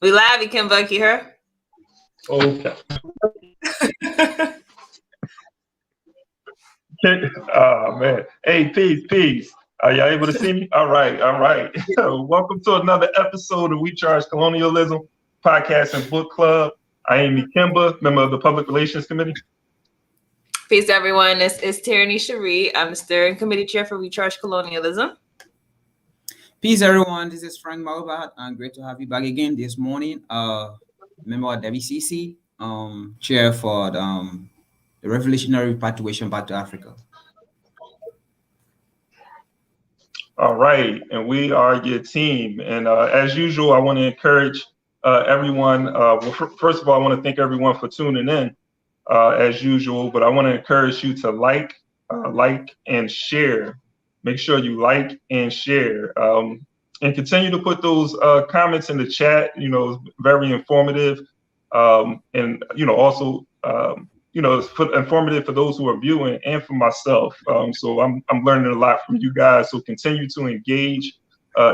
We live, you can vote her. Okay. Oh man. Hey, peace. Are y'all able to see me? All right. Welcome to another episode of We Charge Colonialism podcast and book club. I am Ikemba, member of the Public Relations Committee. Peace, everyone. This is Tyranny Cherie. I'm the steering committee chair for We Charge Colonialism. Peace, everyone. This is Frank Maubat. Great to have you back again this morning. Member of WCC, chair for the Revolutionary Repatriation back to Africa. All right, and we are your team. And as usual, I want to encourage everyone. First of all, I want to thank everyone for tuning in, as usual. But I want to encourage you to like and share. Make sure you like and share, and continue to put those comments in the chat. You know, it's very informative, and also it's informative for those who are viewing and for myself. So I'm learning a lot from you guys. So continue to engage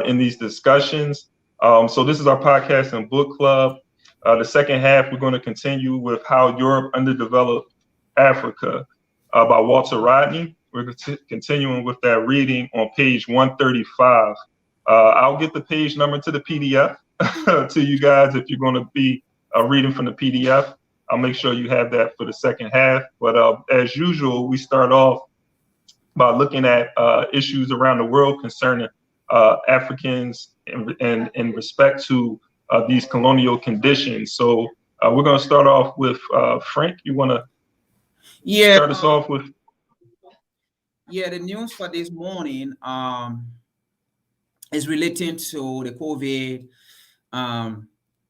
in these discussions. So this is our podcast and book club. The second half, we're going to continue with How Europe Underdeveloped Africa by Walter Rodney. We're continuing with that reading on page 135. I'll get the page number to the PDF to you guys if you're going to be reading from the PDF. I'll make sure you have that for the second half. But as usual, we start off by looking at issues around the world concerning Africans in respect to these colonial conditions. So we're going to start off with Frank. You want to start us off with? Yeah, the news for this morning is relating to the COVID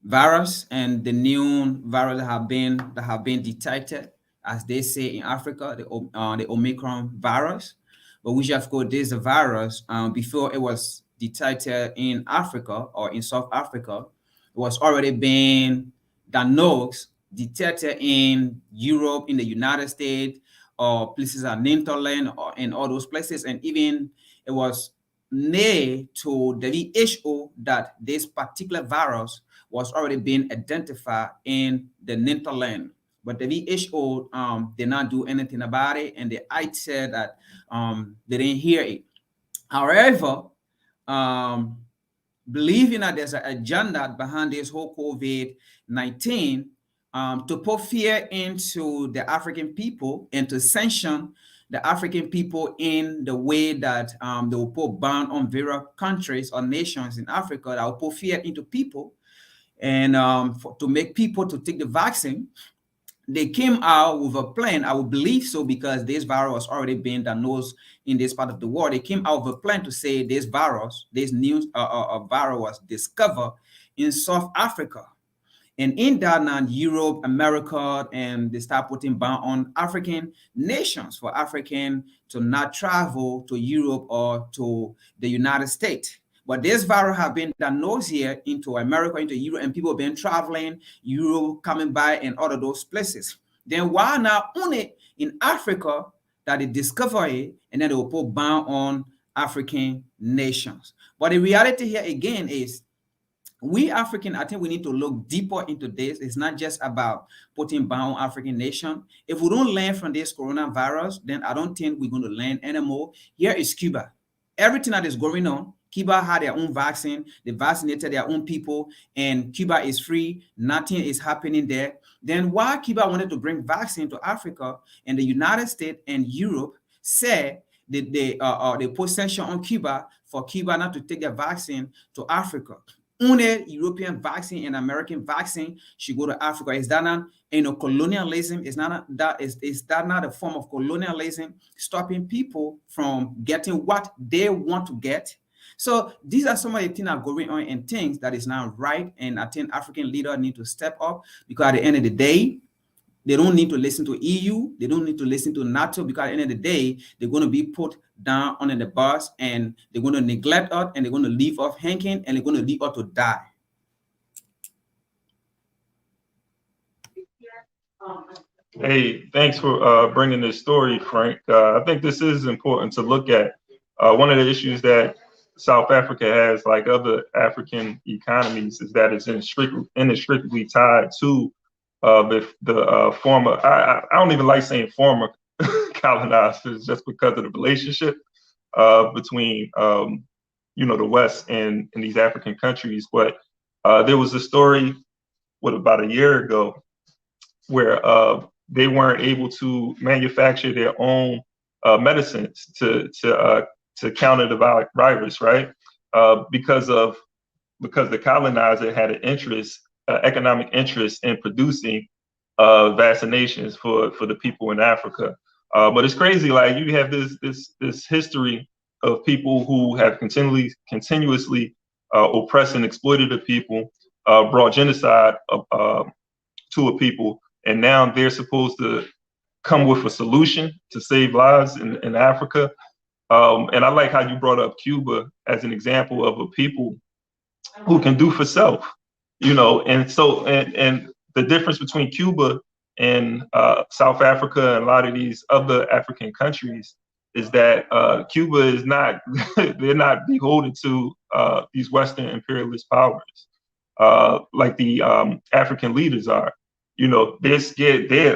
virus and the new virus that have been detected, as they say in Africa, the Omicron virus. But which of course this virus before it was detected in Africa or in South Africa, it was already been diagnosed, detected in Europe, in the United States, or places like Netherlands, or in all those places, and even it was named to the WHO that this particular virus was already being identified in the Netherlands. But the WHO did not do anything about it, and the IT said that they didn't hear it. However, believing that there's an agenda behind this whole COVID-19, to put fear into the African people and to sanction the African people in the way that they will put ban on various countries or nations in Africa that will put fear into people and to make people to take the vaccine. They came out with a plan, I would believe so, because this virus was already being diagnosed in this part of the world. They came out with a plan to say this virus, this new virus was discovered in South Africa. And in that now, Europe, America, and they start putting ban on African nations for African to not travel to Europe or to the United States. But this virus have been diagnosed here into America, into Europe, and people have been traveling, Europe coming by and all of those places. Then why not only in Africa that they discover it, and then they will put ban on African nations. But the reality here again is, we African, I think we need to look deeper into this. It's not just about putting ban on African nation. If we don't learn from this coronavirus, then I don't think we're going to learn anymore. Here is Cuba. Everything that is going on, Cuba had their own vaccine. They vaccinated their own people, and Cuba is free. Nothing is happening there. Then why Cuba wanted to bring vaccine to Africa, and the United States and Europe said that they put sanction on Cuba for Cuba not to take their vaccine to Africa. Only European vaccine and American vaccine should go to Africa. Is that not colonialism? Is that not a form of colonialism, stopping people from getting what they want to get? So these are some of the things that are going on and things that is not right. And I think African leaders need to step up, because at the end of the day, they don't need to listen to EU. They don't need to listen to NATO, because at the end of the day, they're going to be put down on the bus, and they're going to neglect us, and they're going to leave us hanging, and they're going to leave us to die. Hey, thanks for bringing this story, Frank. I think this is important to look at. One of the issues that South Africa has, like other African economies, is that it's inextricably tied to the former. I don't even like saying former colonizers, just because of the relationship between the West and these African countries. But there was a story, about a year ago, where they weren't able to manufacture their own medicines to counter the virus, right? Because the colonizer had an interest, economic interest, in producing vaccinations for the people in Africa. But it's crazy, like you have this history of people who have continuously oppressed and exploited the people, brought genocide to a people, and now they're supposed to come with a solution to save lives in Africa. And I like how you brought up Cuba as an example of a people who can do for self, and so and the difference between Cuba and South Africa and a lot of these other African countries is that Cuba is not, they're not beholden to these Western imperialist powers like the African leaders are. A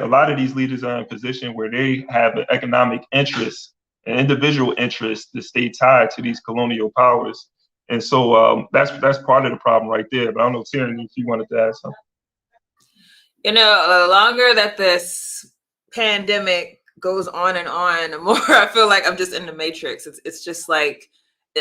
lot of these leaders are in a position where they have an economic interest, an individual interest, to stay tied to these colonial powers. And so that's part of the problem right there. But I don't know, Tyranny, if you wanted to add something. The longer that this pandemic goes on and on, the more I feel like I'm just in the matrix. It's just like,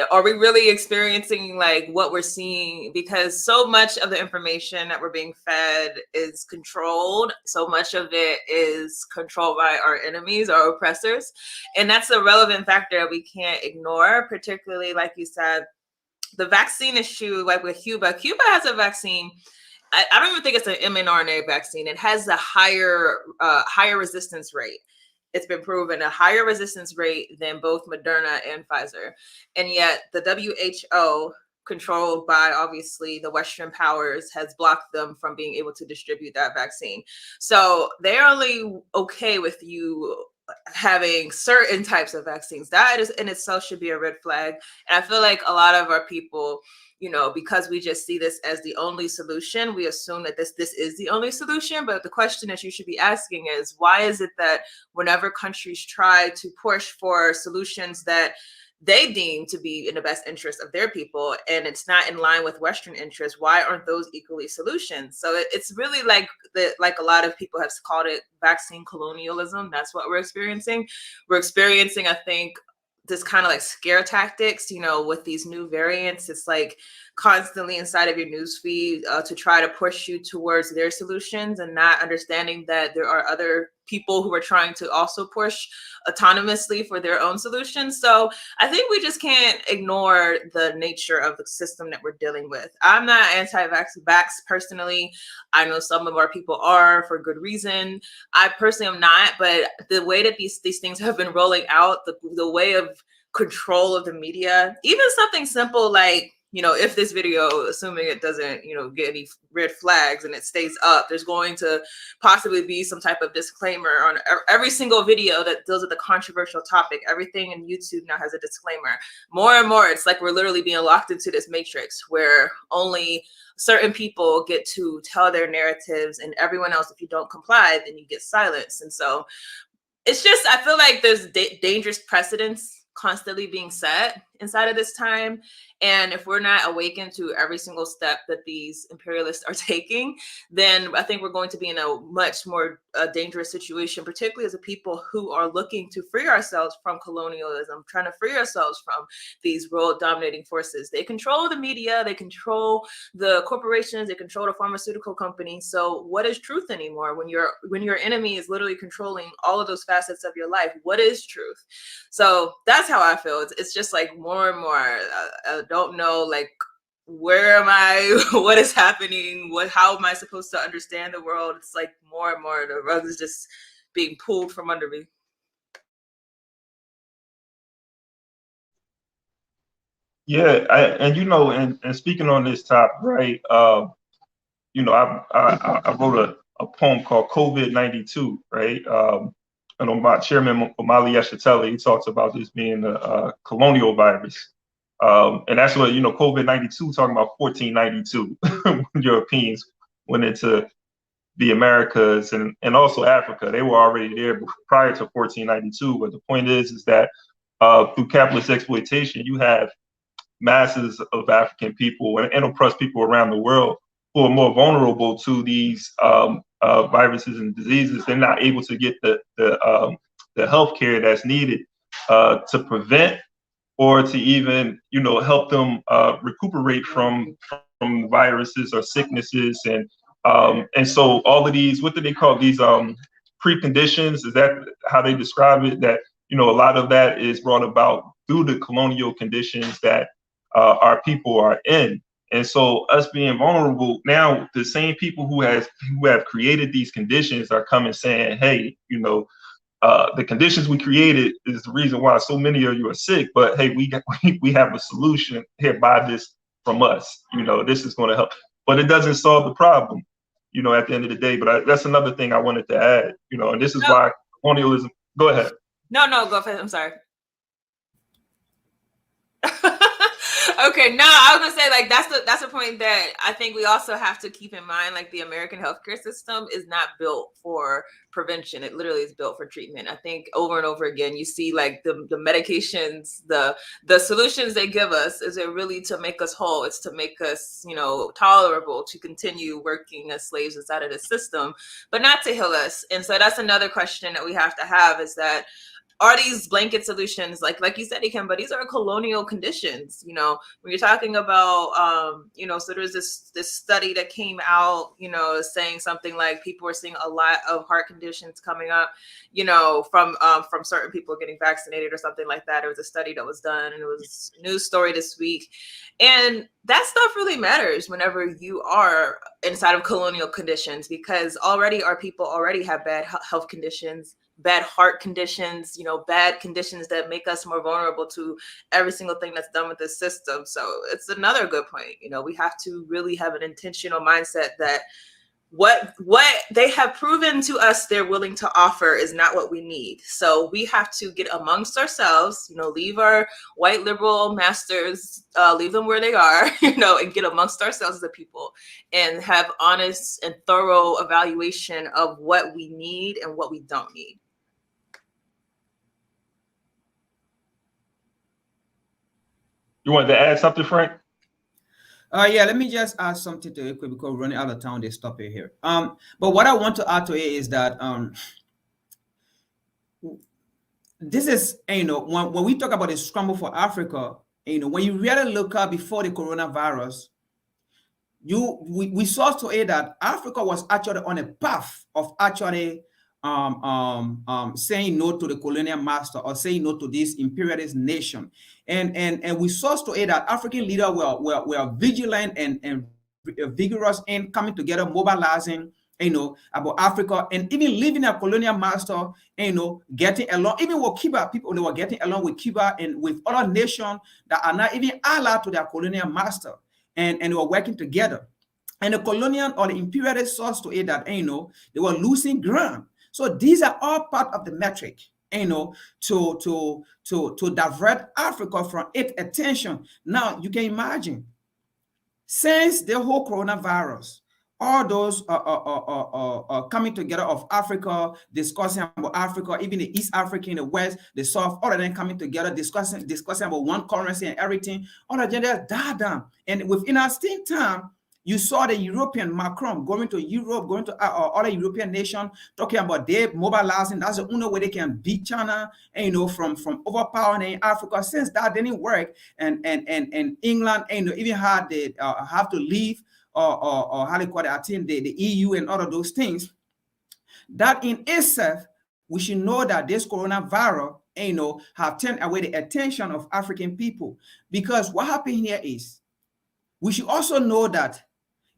are we really experiencing like what we're seeing? Because so much of the information that we're being fed is controlled. So much of it is controlled by our enemies, our oppressors. And that's a relevant factor that we can't ignore, particularly, like you said, the vaccine issue, like with Cuba. Cuba has a vaccine. I don't even think it's an mRNA vaccine. It has a higher resistance rate. It's been proven a higher resistance rate than both Moderna and Pfizer. And yet the WHO, controlled by obviously the Western powers, has blocked them from being able to distribute that vaccine. So they're only okay with you having certain types of vaccines. That is in itself should be a red flag. And I feel like a lot of our people, because we just see this as the only solution, we assume that this is the only solution. But the question that you should be asking is, why is it that whenever countries try to push for solutions that they deem to be in the best interest of their people, and it's not in line with Western interests, why aren't those equally solutions? So it's really like a lot of people have called it vaccine colonialism. That's what we're experiencing. We're experiencing, I think, this kind of like scare tactics, with these new variants. It's like constantly inside of your news feed to try to push you towards their solutions, and not understanding that there are other people who are trying to also push autonomously for their own solutions. So I think we just can't ignore the nature of the system that we're dealing with. I'm not anti-vax personally. I know some of our people are, for good reason. I personally am not, but the way that these things have been rolling out, the way of control of the media, even something simple like, if this video, assuming it doesn't, get any red flags and it stays up, there's going to possibly be some type of disclaimer on every single video that deals with a controversial topic. Everything in YouTube now has a disclaimer. More and more, it's like we're literally being locked into this matrix where only certain people get to tell their narratives, and everyone else, if you don't comply, then you get silenced. And so it's just, I feel like there's dangerous precedents constantly being set inside of this time. And if we're not awakened to every single step that these imperialists are taking, then I think we're going to be in a much more dangerous situation, particularly as a people who are looking to free ourselves from colonialism, trying to free ourselves from these world dominating forces. They control the media, they control the corporations, they control the pharmaceutical companies. So what is truth anymore when your enemy is literally controlling all of those facets of your life? What is truth? So that's how I feel. It's just like more and more, I don't know, like, where am I? What is happening? How am I supposed to understand the world? It's like more and more, the rug is just being pulled from under me. Yeah, and speaking on this topic, right? I wrote a poem called COVID-92, right? And my chairman, Omali Yeshiteli, he talks about this being a colonial virus. And that's what, COVID-92 talking about 1492 when Europeans went into the Americas and also Africa. They were already there prior to 1492. But the point is that through capitalist exploitation, you have masses of African people and oppressed people around the world who are more vulnerable to these viruses and diseases. They're not able to get the health care that's needed to prevent or to even, help them recuperate from viruses or sicknesses. And so all of these, what do they call these preconditions? Is that how they describe it? That, a lot of that is brought about through the colonial conditions that our people are in. And so us being vulnerable, now the same people who have created these conditions are coming saying, hey, the conditions we created is the reason why so many of you are sick. But hey, we have a solution here, buy this from us. This is going to help. But it doesn't solve the problem, at the end of the day. But that's another thing I wanted to add, and this is why colonialism. Go ahead. No, go ahead. I'm sorry. Okay, no, I was gonna say, like, that's the point that I think we also have to keep in mind. Like, the American healthcare system is not built for prevention; it literally is built for treatment. I think over and over again, you see like the medications, the solutions they give us is it really to make us whole. It's to make us, tolerable to continue working as slaves inside of the system, but not to heal us. And so that's another question that we have to have: is that, are these blanket solutions, like you said, Ikemba, these are colonial conditions, when you're talking about, so there's this study that came out, saying something like people are seeing a lot of heart conditions coming up, from certain people getting vaccinated or something like that. There was a study that was done, and it was a news story this week. And that stuff really matters whenever you are inside of colonial conditions, because already our people already have bad health conditions, bad heart conditions, bad conditions that make us more vulnerable to every single thing that's done with this system. So it's another good point. We have to really have an intentional mindset that what they have proven to us they're willing to offer is not what we need. So we have to get amongst ourselves, leave our white liberal masters, leave them where they are, and get amongst ourselves as a people and have honest and thorough evaluation of what we need and what we don't need. You wanted to add something, Frank? Yeah, let me just add something to it quick because we're running out of time. They stop it here. But what I want to add to it is that this is, when we talk about the scramble for Africa, when you really look up before the coronavirus, we saw to it that Africa was actually on a path of actually saying no to the colonial master or saying no to this imperialist nation. And we saw to it that African leaders were vigilant and vigorous in coming together, mobilizing, about Africa, and even leaving a colonial master, getting along, even with Cuba, people, they were getting along with Cuba and with other nations that are not even allied to their colonial master, and they were working together. And the colonial or the imperialist saw to it that, they were losing ground. So these are all part of the metric, to divert Africa from its attention. Now you can imagine, since the whole coronavirus, all those coming together of Africa, discussing about Africa, even the East Africa in the West, the South, all of them coming together, discussing about one currency and everything, all of them died down. And within our same time, you saw the European Macron going to Europe, going to other European nations, talking about they mobilizing. That's the only way they can beat China, from overpowering Africa. Since that didn't work, and England, even had they have to leave, or how they call it, I think the EU and all of those things. That in itself, we should know that this coronavirus, have turned away the attention of African people, because what happened here is, we should also know that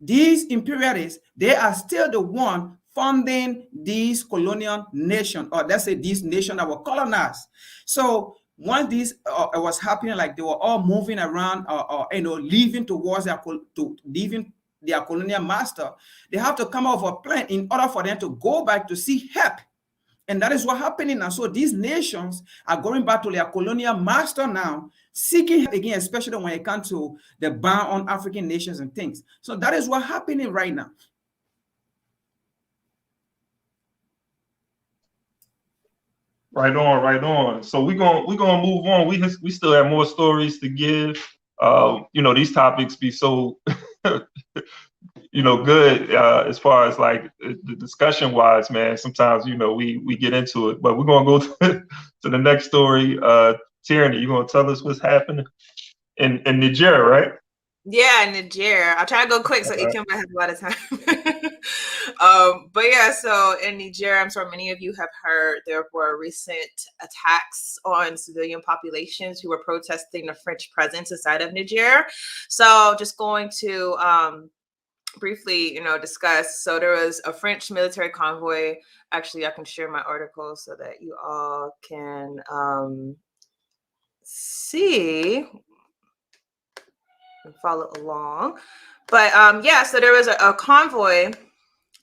these imperialists, they are still the one funding these colonial nations, or let's say these nations that were colonized. So when this was happening, like they were all moving around, leaving towards leaving their colonial master, they have to come up with a plan in order for them to go back to seek help. And that is what's happening now. So these nations are going back to their colonial master now, seeking help again, especially when it comes to the ban on African nations and things. So that is what's happening right now. Right on, right on. So we're gonna move on. We still have more stories to give. You know, these topics be so you know, good as far as like the discussion wise, man. Sometimes, you know, we get into it, but we're gonna go to the next story. Tyranny, you gonna tell us what's happening in Niger, right? Yeah, Niger. I'll try to go quick so Ikemba has a lot of time. But yeah, so in Niger, I'm sure many of you have heard there were recent attacks on civilian populations who were protesting the French presence inside of Niger. So just going to briefly, discuss. So there was a French military convoy. Actually, I can share my article so that you all can see and follow along. But yeah, so there was a convoy.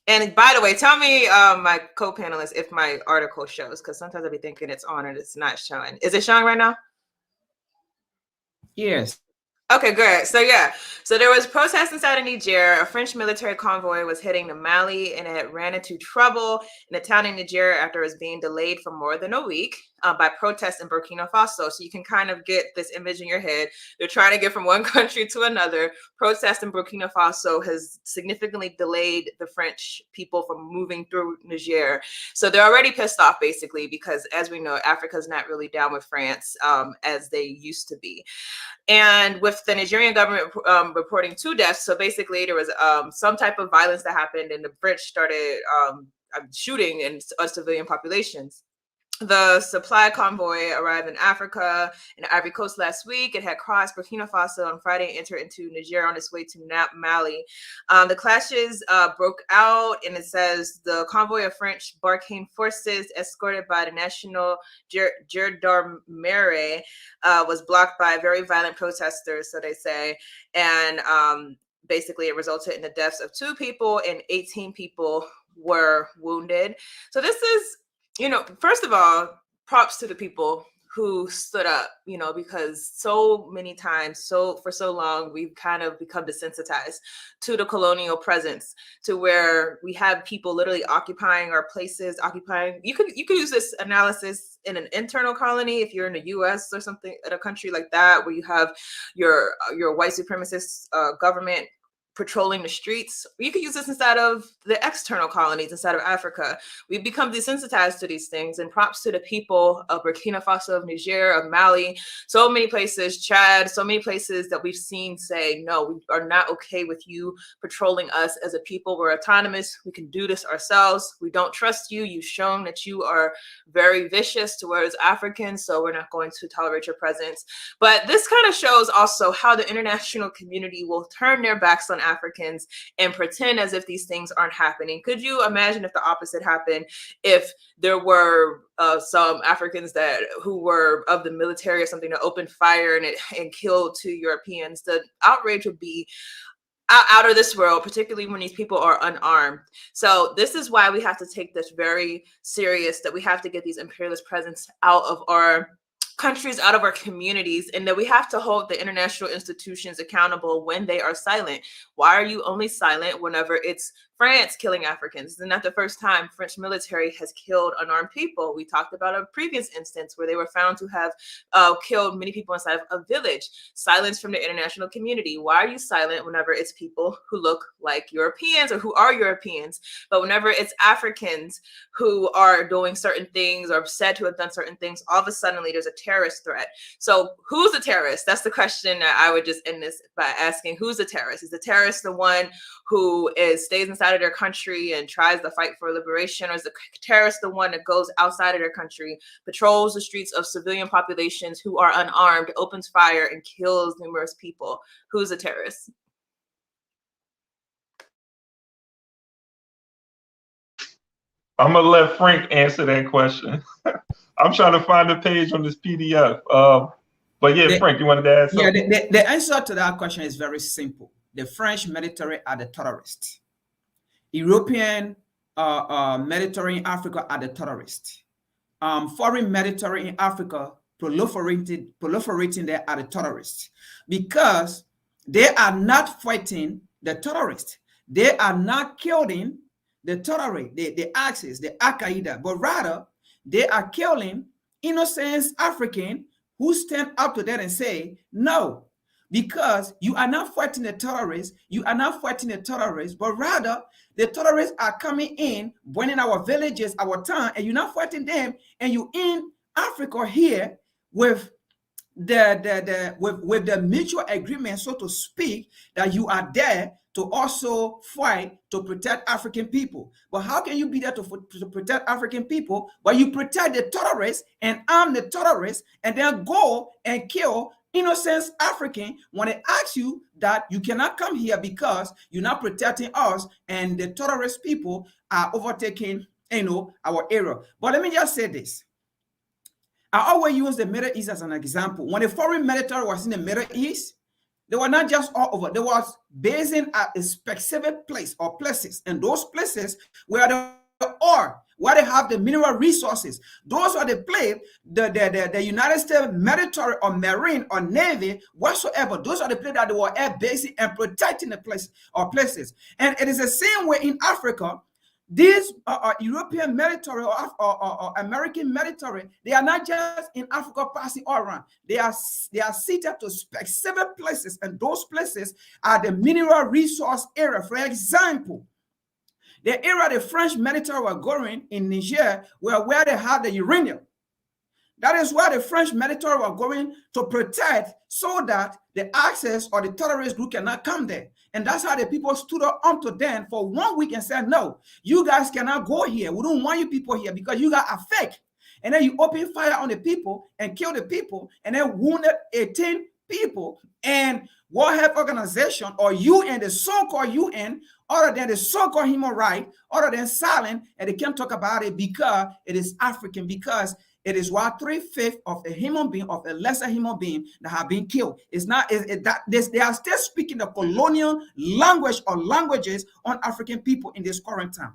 And by the way, tell me, my co-panelists, if my article shows, because sometimes I'll be thinking it's on and it's not showing. Is it showing right now? Yes. Okay, good. So yeah, so there was protests inside of Niger. A French military convoy was heading to Mali, and it ran into trouble in the town in Niger after it was being delayed for more than a week by protests in Burkina Faso. So you can kind of get this image in your head. They're trying to get from one country to another. Protest in Burkina Faso has significantly delayed the French people from moving through Niger. So they're already pissed off, basically, because as we know, Africa's not really down with France as they used to be. And with the Nigerian government reporting 2 deaths, so basically there was some type of violence that happened, and the French started shooting in civilian populations. The supply convoy arrived in Africa and Ivory Coast last week. It had crossed Burkina Faso on Friday and entered into Niger on its way to Mali. The clashes broke out, and it says the convoy of French Barking forces, escorted by the National Gendarmerie, was blocked by very violent protesters, so they say. And basically, it resulted in the deaths of 2 people and 18 people were wounded. So this is, first of all, props to the people who stood up, because so many times, for so long, we've kind of become desensitized to the colonial presence, to where we have people literally occupying our places, you could use this analysis in an internal colony if you're in the US or something, in a country like that, where you have your white supremacist government patrolling the streets. You could use this inside of the external colonies inside of Africa. We've become desensitized to these things, and props to the people of Burkina Faso, of Niger, of Mali, so many places, Chad, so many places that we've seen say, no, we are not okay with you patrolling us as a people. We're autonomous. We can do this ourselves. We don't trust you. You've shown that you are very vicious towards Africans, so we're not going to tolerate your presence. But this kind of shows also how the international community will turn their backs on Africans and pretend as if these things aren't happening. Could you imagine if the opposite happened, if there were some Africans who were of the military or something that opened fire and killed 2 Europeans? The outrage would be out of this world, particularly when these people are unarmed. So this is why we have to take this very serious, that we have to get these imperialist presence out of our countries, out of our communities, and that we have to hold the international institutions accountable when they are silent. Why are you only silent whenever it's France killing Africans? It's not the first time French military has killed unarmed people. We talked about a previous instance where they were found to have killed many people inside of a village. Silence from the international community. Why are you silent whenever it's people who look like Europeans or who are Europeans? But whenever it's Africans who are doing certain things or said to have done certain things, all of a sudden there's a terrorist threat. So who's the terrorist? That's the question that I would just end this by asking. Who's the terrorist? Is the terrorist the one who stays inside of their country and tries to fight for liberation, or is the terrorist the one that goes outside of their country, patrols the streets of civilian populations who are unarmed, opens fire, and kills numerous people? Who's a terrorist? I'm gonna let Frank answer that question. I'm trying to find a page on this PDF. But yeah, Frank, you wanted to add something? Yeah, the answer to that question is very simple. The French military are the terrorists. European Mediterranean Africa are the terrorists. Foreign Mediterranean Africa proliferating there are the terrorists, because they are not fighting the terrorists. They are not killing the terrorists, the ISIS, the Al Qaeda, but rather they are killing innocent African who stand up to that and say no, because you are not fighting the terrorists, you are not fighting the terrorists, but rather the terrorists are coming in, burning our villages, our town, and you're not fighting them, and you in Africa here with the mutual agreement, so to speak, that you are there to also fight to protect African people. But how can you be there to protect African people, but you protect the terrorists and arm the terrorists and then go and kill innocent African when they ask you that you cannot come here because you're not protecting us and the terrorist people are overtaking, our area. But let me just say this. I always use the Middle East as an example. When the foreign military was in the Middle East, they were not just all over. They was basing at a specific place or places, and those places where they are, where they have the mineral resources. Those are the place, the United States military or Marine or Navy, whatsoever. Those are the places that they were air basing and protecting the place or places. And it is the same way in Africa. These European military or American military, they are not just in Africa passing all around. They are seated to specific places, and those places are the mineral resource area. For example, the area the French military were going in Niger were where they had the uranium. That is where the French military were going to protect, so that the access or the terrorist group cannot come there. And that's how the people stood up onto them for 1 week and said, no, you guys cannot go here. We don't want you people here because you guys are fake. And then you open fire on the people and kill the people and then wounded 18 people. And World Health Organization or UN, the so-called UN, other than the so-called human rights, other than silent, and they can't talk about it because it is African, because it is what 3/5 of a human being, of a lesser human being, that have been killed. It's not they are still speaking the colonial language or languages on African people in this current time.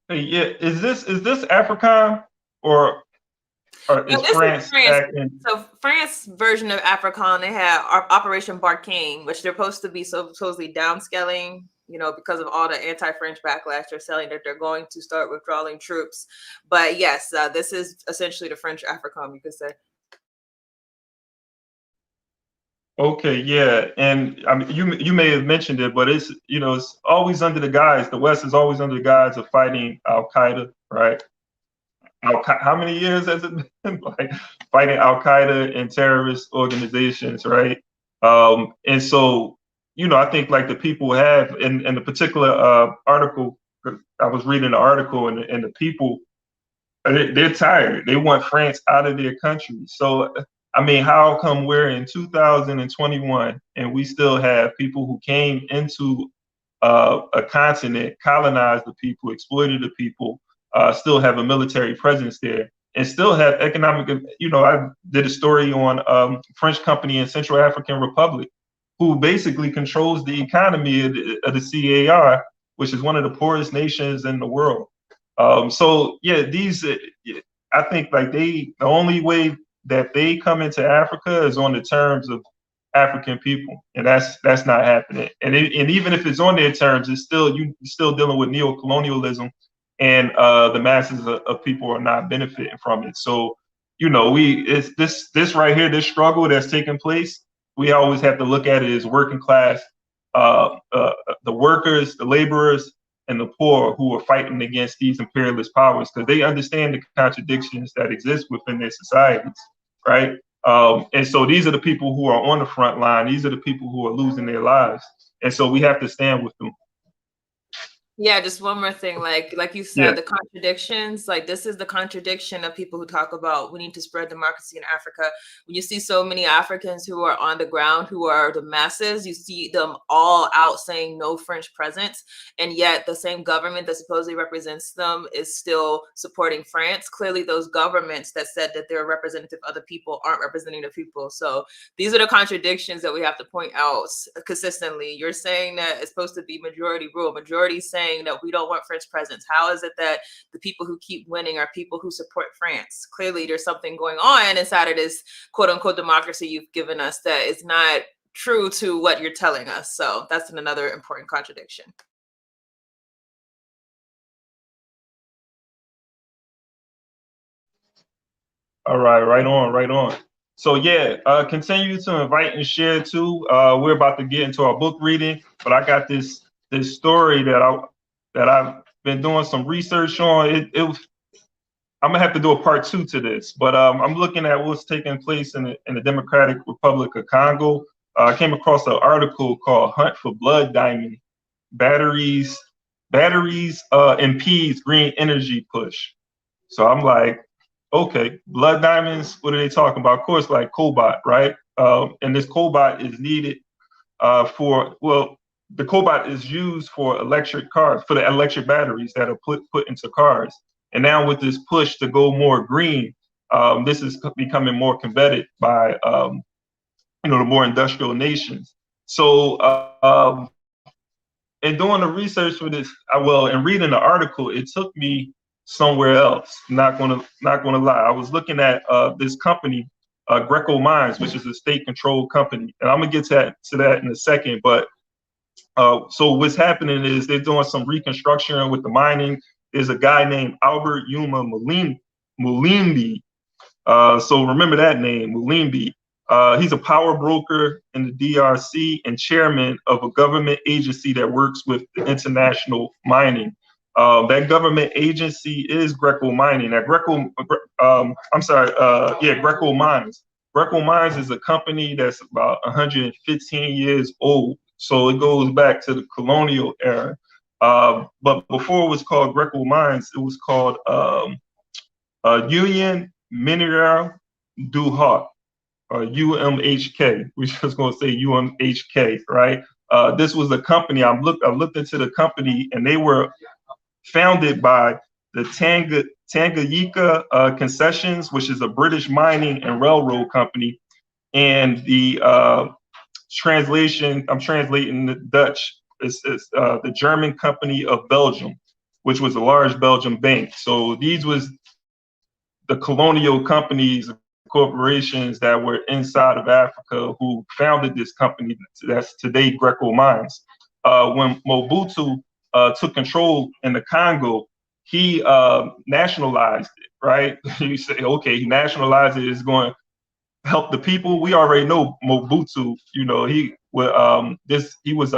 Hey, yeah, is this African or is France acting? So France version of African, they had OperationBarking, which they're supposed to be supposedly downscaling, because of all the anti-French backlash they're selling, that they're going to start withdrawing troops. But yes, this is essentially the French AFRICOM, you could say. Okay, yeah, and I mean, you may have mentioned it, but it's it's always under the guise. The West is always under the guise of fighting Al Qaeda, right? How many years has it been like fighting Al Qaeda and terrorist organizations, right? And so I think like the people have in the particular article, I was reading the article, and the people, they're tired. They want France out of their country. So, I mean, how come we're in 2021 and we still have people who came into a continent, colonized the people, exploited the people, still have a military presence there, and still have economic, I did a story on French company in Central African Republic, who basically controls the economy of the CAR, which is one of the poorest nations in the world. So yeah, I think like the only way that they come into Africa is on the terms of African people, and that's not happening. And even if it's on their terms, it's still you're still dealing with neo-colonialism, and the masses of people are not benefiting from it. So it's this right here, this struggle that's taking place. We always have to look at it as working class, the workers, the laborers, and the poor who are fighting against these imperialist powers, because they understand the contradictions that exist within their societies, right? And so these are the people who are on the front line. These are the people who are losing their lives. And so we have to stand with them. Yeah, just one more thing. Like you Yeah. said, the contradictions, like this is the contradiction of people who talk about we need to spread democracy in Africa. When you see so many Africans who are on the ground, who are the masses, you see them all out saying no French presence. And yet the same government that supposedly represents them is still supporting France. Clearly, those governments that said that they're representative of the people aren't representing the people. So these are the contradictions that we have to point out consistently. You're saying that it's supposed to be majority rule. Majority saying that we don't want French presence. How is it that the people who keep winning are people who support France? Clearly, there's something going on inside of this quote unquote democracy you've given us that is not true to what you're telling us. So that's another important contradiction. All right, right on, right on. So yeah, continue to invite and share too. We're about to get into our book reading, but I got this story that I've been doing some research on. I'm gonna have to do a part 2 to this, but I'm looking at what's taking place in the Democratic Republic of Congo. I came across an article called "Hunt for Blood Diamond: Batteries impedes Green Energy Push." So I'm like, okay, blood diamonds, what are they talking about? Of course, like cobalt, right? And this cobalt is needed the cobalt is used for electric cars, for the electric batteries that are put into cars. And now with this push to go more green, this is becoming more coveted by, the more industrial nations. So in doing the research for this, and reading the article, it took me somewhere else. Not gonna lie. I was looking at this company, Greco Mines, which is a state-controlled company, and I'm gonna get to that in a second. But so what's happening is they're doing some reconstruction with the mining. There's a guy named Albert Yuma Mulimbi. So remember that name, Mulimbi. He's a power broker in the DRC and chairman of a government agency that works with the international mining. That government agency is Greco Mining. Now, Greco Mines. Greco Mines is a company that's about 115 years old. So it goes back to the colonial era. But before it was called Greco Mines, it was called Union Mineral du Haut, UMHK. We're just going to say UMHK, right? This was a company. I looked into the company, and they were founded by the Tanganyika Concessions, which is a British mining and railroad company, and the translation. I'm translating the Dutch. It's the German Company of Belgium, which was a large Belgian bank. So these was the colonial companies, corporations that were inside of Africa who founded this company that's today Greco Mines. When Mobutu took control in the Congo, he nationalized it, right? You say, okay, he nationalized it, is going to help the people. We already know Mobutu, he was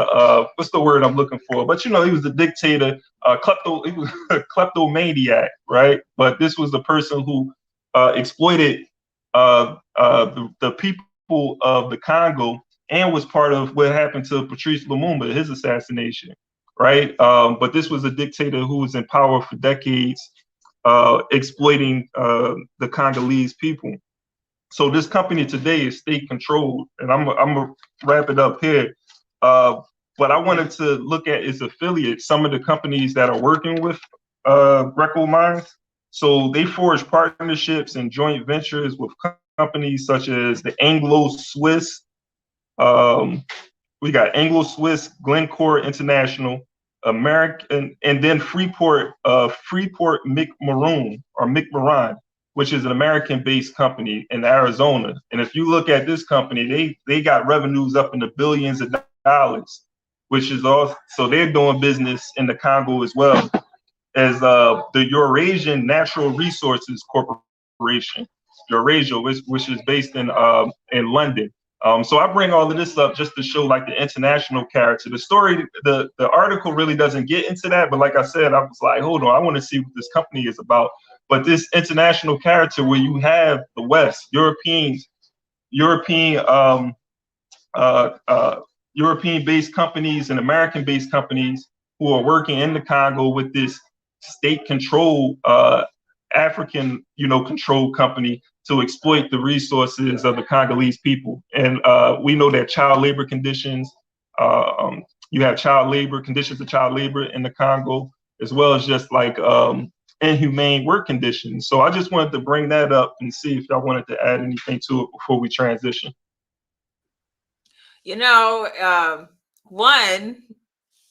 what's the word I'm looking for? But he was a dictator, he was a kleptomaniac, right? But this was the person who exploited the people of the Congo and was part of what happened to Patrice Lumumba, his assassination, right? But this was a dictator who was in power for decades, exploiting the Congolese people. So this company today is state controlled, and I'm gonna wrap it up here. But I wanted to look at its affiliates, some of the companies that are working with Greco Mines. So they forge partnerships and joint ventures with companies such as the Anglo-Swiss. We got Anglo-Swiss, Glencore International, American, and then Freeport McMoran, which is an American-based company in Arizona. And if you look at this company, they got revenues up in the billions of dollars, which is also, so they're doing business in the Congo as well as the Eurasian Natural Resources Corporation, Eurasia, which is based in London. So I bring all of this up just to show like the international character. The story, the article really doesn't get into that, but like I said, I was like, hold on, I want to see what this company is about. But this international character where you have the West, European-based companies and American-based companies who are working in the Congo with this state-controlled African, controlled company to exploit the resources of the Congolese people. And we know that child labor conditions, you have conditions of child labor in the Congo, as well as just like inhumane work conditions. So I just wanted to bring that up and see if y'all wanted to add anything to it before we transition.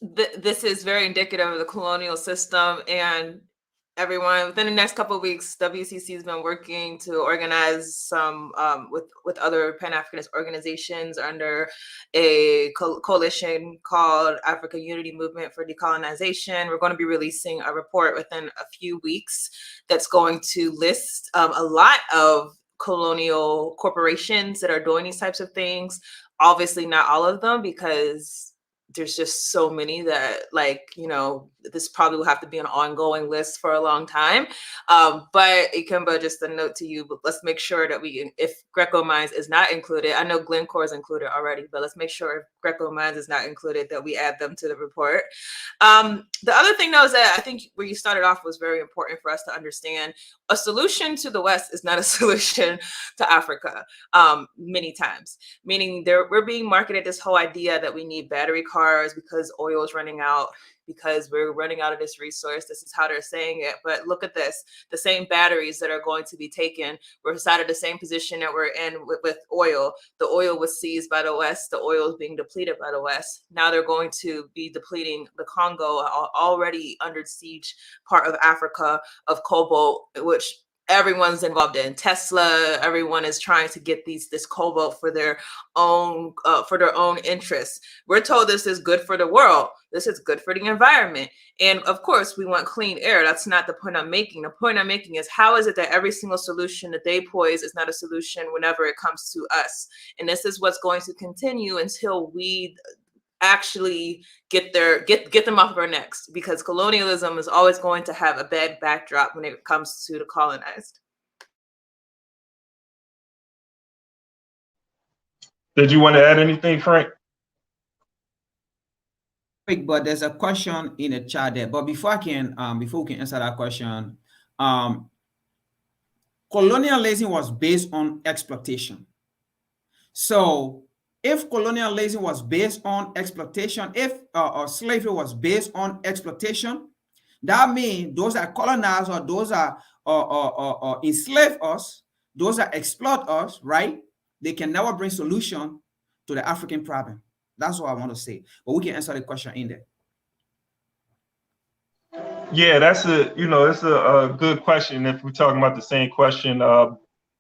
This is very indicative of the colonial system, and everyone within the next couple of weeks, WCC has been working to organize some with other Pan-Africanist organizations under a coalition called Africa Unity Movement for Decolonization. We're going to be releasing a report within a few weeks that's going to list a lot of colonial corporations that are doing these types of things. Obviously not all of them, because there's just so many that, this probably will have to be an ongoing list for a long time. But Ikemba, just a note to you, but let's make sure that if Greco Mines is not included, I know Glencore is included already, but let's make sure if Greco Mines is not included, that we add them to the report. The other thing, though, is that I think where you started off was very important for us to understand. A solution to the West is not a solution to Africa, many times. Meaning we're being marketed this whole idea that we need battery cars because oil is running out, because we're running out of this resource. This is how they're saying it. But look at this. The same batteries that are going to be taken, we're inside of the same position that we're in with oil. The oil was seized by the West. The oil is being depleted by the West. Now they're going to be depleting the Congo, already under siege part of Africa, of cobalt, which everyone's involved in. Tesla, everyone is trying to get this cobalt for their own interests. We're told this is good for the world. This is good for the environment. And of course, we want clean air. That's not the point I'm making. The point I'm making is, how is it that every single solution that they poise is not a solution whenever it comes to us? And this is what's going to continue until we actually get them off of our necks, because colonialism is always going to have a bad backdrop when it comes to the colonized. Did you want to add anything, Frank? But there's a question in the chat there. But before we can answer that question, colonialism was based on exploitation. So if colonialism was based on exploitation, if slavery was based on exploitation, that means those that colonize, or those that enslave us, those that exploit us, right? They can never bring solution to the African problem. That's what I want to say. But we can answer the question in there. Yeah, that's a good question. If we're talking about the same question,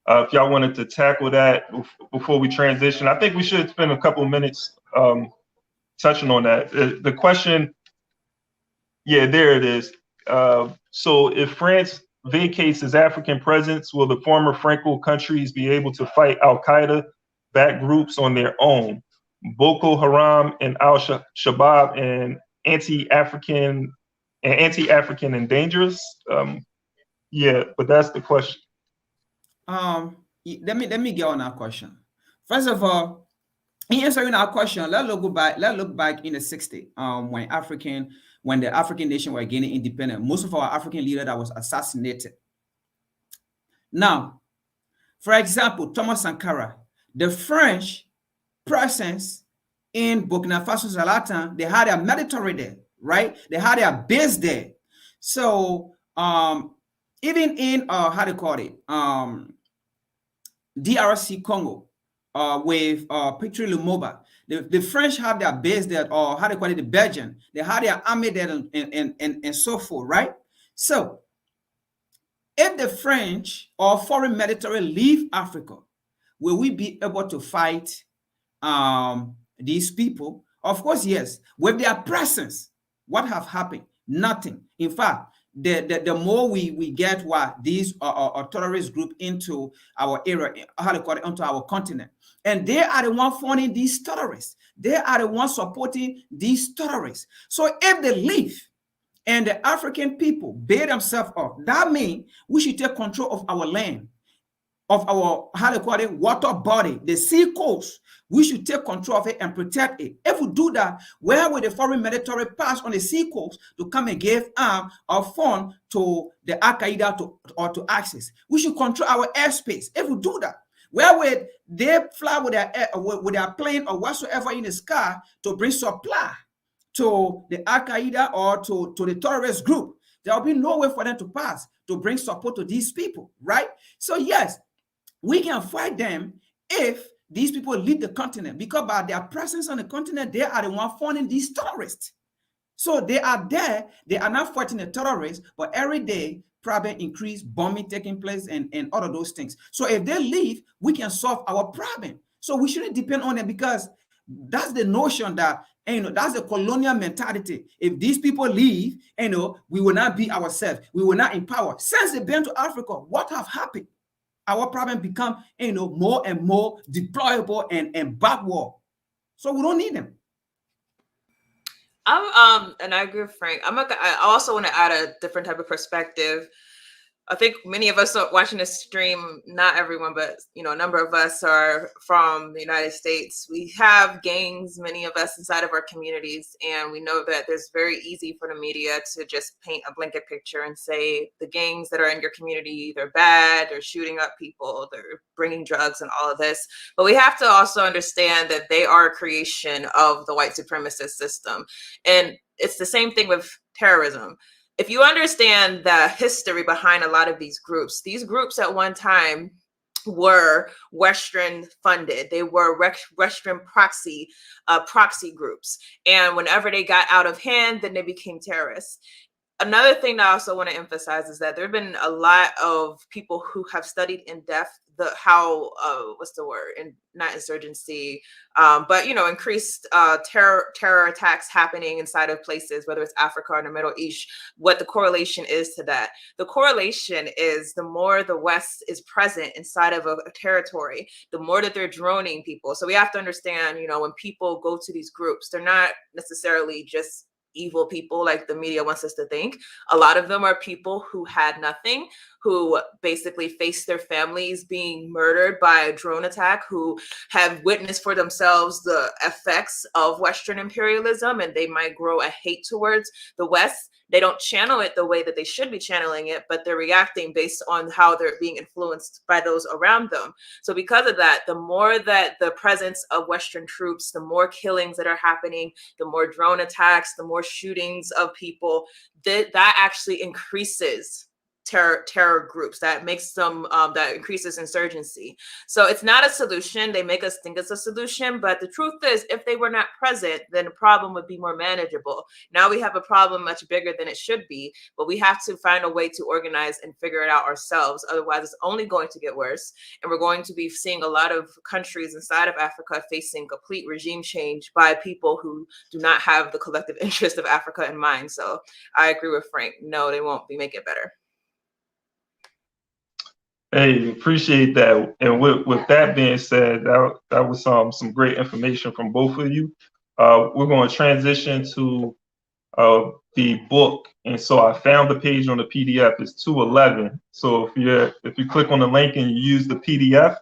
if y'all wanted to tackle that before we transition, I think we should spend a couple of minutes touching on that. The question, yeah, there it is. So if France vacates its African presence, will the former Franco countries be able to fight Al-Qaeda-backed groups on their own? Boko Haram and Al-Shabaab and anti-African and dangerous? Yeah, but that's the question. Let me get on that question. First of all, in answering our question, let's look back in the 60s, when the African nation were gaining independence. Most of our African leader that was assassinated. Now, for example, Thomas Sankara, the French presence in Burkina Faso, Zalatan, they had a military there, right? They had a base there. So even in DRC Congo, with Patrice Lumumba, the French have their base there, or the Belgian, they had their army there, and so forth, right? So if the French or foreign military leave Africa, will we be able to fight these people? Of course, yes. With their presence, what have happened? Nothing. In fact, the more we get these terrorist group into our area, onto our continent, and they are the one funding these terrorists. They are the ones supporting these terrorists. So if they leave and the African people bear themselves up, that means we should take control of our land. of our, how they call it, water body, the sea coast. We should take control of it and protect it. If we do that, where will the foreign military pass on the sea coast to come and give arm or fund to the Al-Qaeda or to ISIS? We should control our airspace. If we do that, where would they fly with their plane or whatsoever in the sky to bring supply to the Al-Qaeda or to the terrorist group? There will be no way for them to pass to bring support to these people, right? So yes, we can fight them if these people leave the continent, because by their presence on the continent, they are the one funding these terrorists. So they are there, they are not fighting the terrorists, but every day, problem increase, bombing taking place, and all of those things. So if they leave, we can solve our problem. So we shouldn't depend on them, because that's the notion that, that's the colonial mentality. If these people leave, we will not be ourselves. We will not empower. Since they've been to Africa, what have happened? Our problem become, more and more deployable and backward. So we don't need them. And I agree with Frank. I also want to add a different type of perspective. I think many of us are watching this stream, not everyone, but a number of us are from the United States. We have gangs, many of us inside of our communities, and we know that it's very easy for the media to just paint a blanket picture and say the gangs that are in your community, they're bad, they're shooting up people, they're bringing drugs and all of this. But we have to also understand that they are a creation of the white supremacist system. And it's the same thing with terrorism. If you understand the history behind a lot of these groups at one time were Western funded. They were Western proxy groups. And whenever they got out of hand, then they became terrorists. Another thing that I also want to emphasize is that there have been a lot of people who have studied in depth not insurgency, but increased terror attacks happening inside of places, whether it's Africa or the Middle East, what the correlation is to that. The correlation is the more the West is present inside of a territory, the more that they're droning people. So we have to understand, when people go to these groups, they're not necessarily just evil people like the media wants us to think. A lot of them are people who had nothing, who basically faced their families being murdered by a drone attack, who have witnessed for themselves the effects of Western imperialism, and they might grow a hate towards the West. They don't channel it the way that they should be channeling it, but they're reacting based on how they're being influenced by those around them. So because of that, the more that the presence of Western troops, the more killings that are happening, the more drone attacks, the more shootings of people, that actually increases terror groups, that makes them that increases insurgency. So it's not a solution. They make us think it's a solution, but the truth is, if they were not present, then the problem would be more manageable. Now we have a problem much bigger than it should be, but we have to find a way to organize and figure it out ourselves. Otherwise, it's only going to get worse, and we're going to be seeing a lot of countries inside of Africa facing complete regime change by people who do not have the collective interest of Africa in mind. So I agree with Frank. No, they won't make it better. Hey, appreciate that. And with that being said, that was some great information from both of you. We're going to transition to the book, and so I found the page on the PDF. It's 211. So if you click on the link and you use the PDF,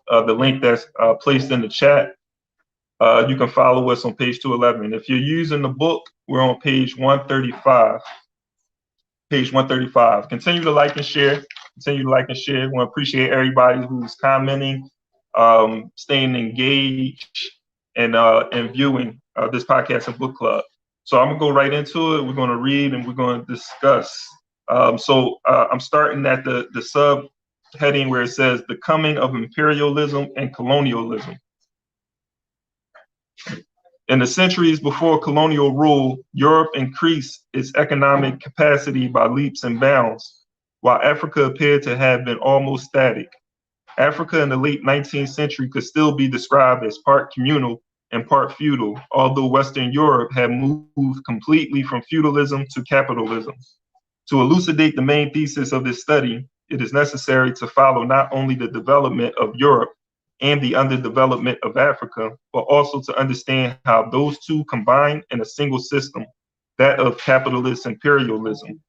the link that's placed in the chat, you can follow us on page 211. If you're using the book, we're on page 135. Page 135. Continue to like and share. We want to appreciate everybody who's commenting, staying engaged, and viewing this podcast and book club. So I'm gonna go right into it. We're gonna read and we're gonna discuss. So I'm starting at the subheading where it says the coming of imperialism and colonialism. In the centuries before colonial rule, Europe increased its economic capacity by leaps and bounds, while Africa appeared to have been almost static. Africa in the late 19th century could still be described as part communal and part feudal, although Western Europe had moved completely from feudalism to capitalism. To elucidate the main thesis of this study, it is necessary to follow not only the development of Europe and the underdevelopment of Africa, but also to understand how those two combine in a single system, that of capitalist imperialism.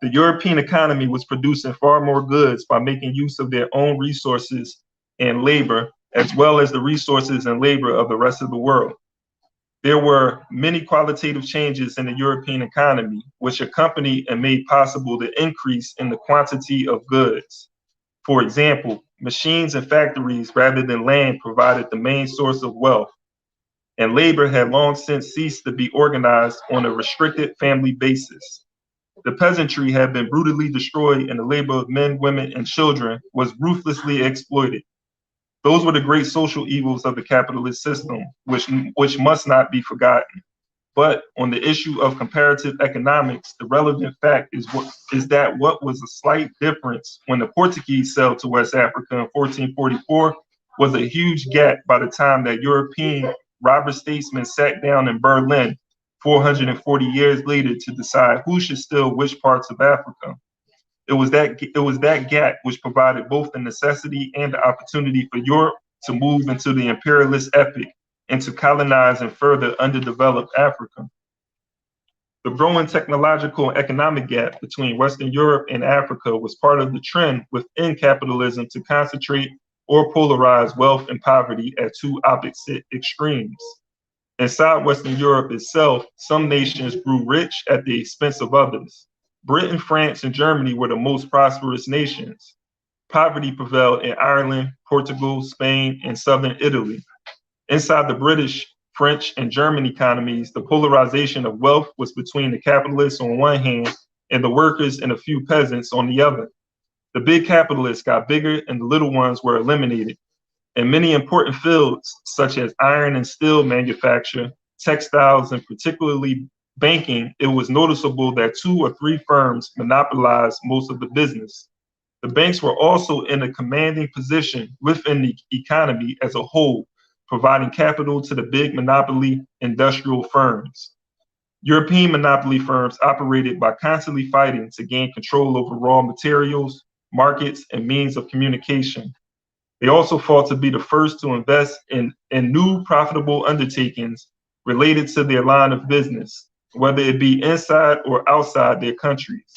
the European economy was producing far more goods by making use of their own resources and labor, as well as the resources and labor of the rest of the world. There were many qualitative changes in the European economy, which accompanied and made possible the increase in the quantity of goods. For example, machines and factories rather than land provided the main source of wealth, and labor had long since ceased to be organized on a restricted family basis. The peasantry had been brutally destroyed, and the labor of men, women, and children was ruthlessly exploited. Those were the great social evils of the capitalist system, which must not be forgotten. But on the issue of comparative economics, the relevant fact is that what was a slight difference when the Portuguese sailed to West Africa in 1444 was a huge gap by the time that European robber statesmen sat down in Berlin 440 years later to decide who should steal which parts of Africa. It was that gap which provided both the necessity and the opportunity for Europe to move into the imperialist epoch and to colonize and further underdeveloped Africa. The growing technological and economic gap between Western Europe and Africa was part of the trend within capitalism to concentrate or polarize wealth and poverty at two opposite extremes. Inside Western Europe itself, some nations grew rich at the expense of others. Britain, France, and Germany were the most prosperous nations. Poverty prevailed in Ireland, Portugal, Spain, and southern Italy. Inside the British, French, and German economies, the polarization of wealth was between the capitalists on one hand and the workers and a few peasants on the other. The big capitalists got bigger and the little ones were eliminated. In many important fields, such as iron and steel manufacture, textiles, and particularly banking, it was noticeable that 2 or 3 firms monopolized most of the business. The banks were also in a commanding position within the economy as a whole, providing capital to the big monopoly industrial firms. European monopoly firms operated by constantly fighting to gain control over raw materials, markets, and means of communication. They also fought to be the first to invest in new profitable undertakings related to their line of business, whether it be inside or outside their countries.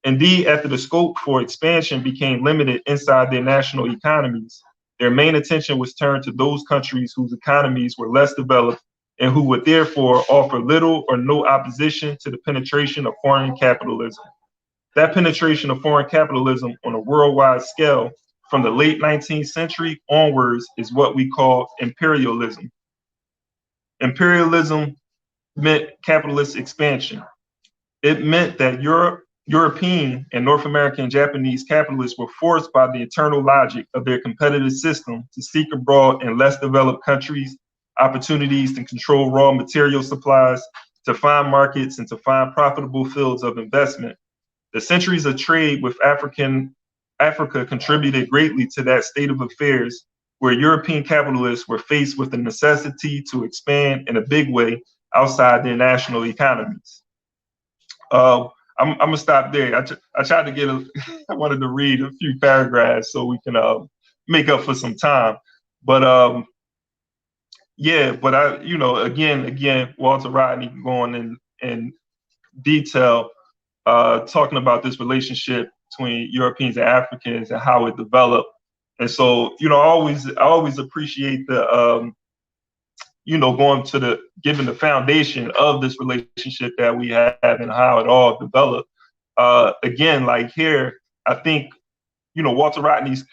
Indeed, after the scope for expansion became limited inside their national economies, their main attention was turned to those countries whose economies were less developed and who would therefore offer little or no opposition to the penetration of foreign capitalism. That penetration of foreign capitalism on a worldwide scale from the late 19th century onwards is what we call imperialism. Imperialism meant capitalist expansion. It meant that European and North American and Japanese capitalists were forced by the internal logic of their competitive system to seek abroad in less developed countries opportunities to control raw material supplies, to find markets, and to find profitable fields of investment. The centuries of trade with Africa contributed greatly to that state of affairs, where European capitalists were faced with the necessity to expand in a big way outside their national economies. I'm gonna stop there. I tried to get I wanted to read a few paragraphs so we can make up for some time. But yeah, but again, Walter Rodney going in detail, talking about this relationship between Europeans and Africans and how it developed. And so, I always appreciate the going to giving the foundation of this relationship that we have and how it all developed. Again, like here, I think, Walter Rodney's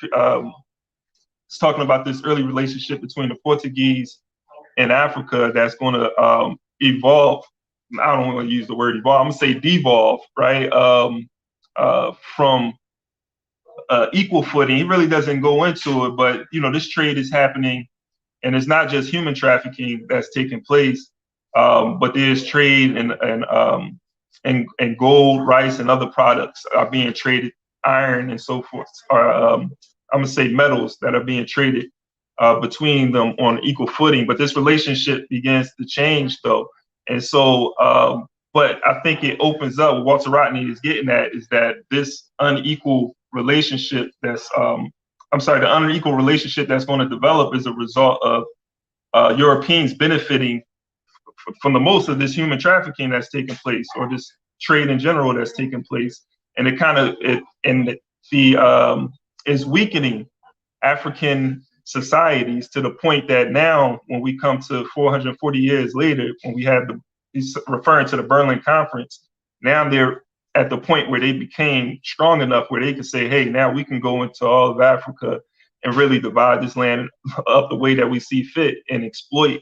talking about this early relationship between the Portuguese and Africa that's going to evolve. I don't want to use the word evolve. I'm going to say devolve, right? From equal footing. He really doesn't go into it, but, this trade is happening. And it's not just human trafficking that's taking place, but there's trade and gold, rice, and other products are being traded, iron and so forth. I'm gonna say metals that are being traded between them on equal footing. But this relationship begins to change, though. And so, but I think it opens up. What Walter Rodney is getting at is that this unequal relationship the unequal relationship that's going to develop is a result of Europeans benefiting from the most of this human trafficking that's taking place, or this trade in general that's taking place. and it kind of is weakening African societies to the point that now, when we come to 440 years later, when we have he's referring to the Berlin Conference, now they're at the point where they became strong enough where they can say, hey, now we can go into all of Africa and really divide this land up the way that we see fit and exploit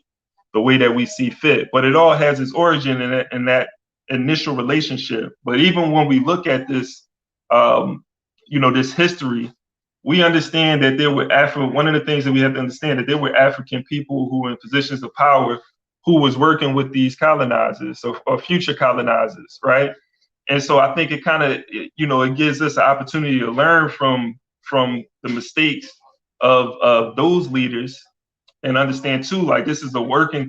the way that we see fit. But it all has its origin in that initial relationship. But even when we look at this, this history, we understand that there were one of the things that we have to understand, that there were African people who were in positions of power who was working with these colonizers or future colonizers, right? And so I think it kind of, it gives us an opportunity to learn from the mistakes of those leaders, and understand too, like, this is the working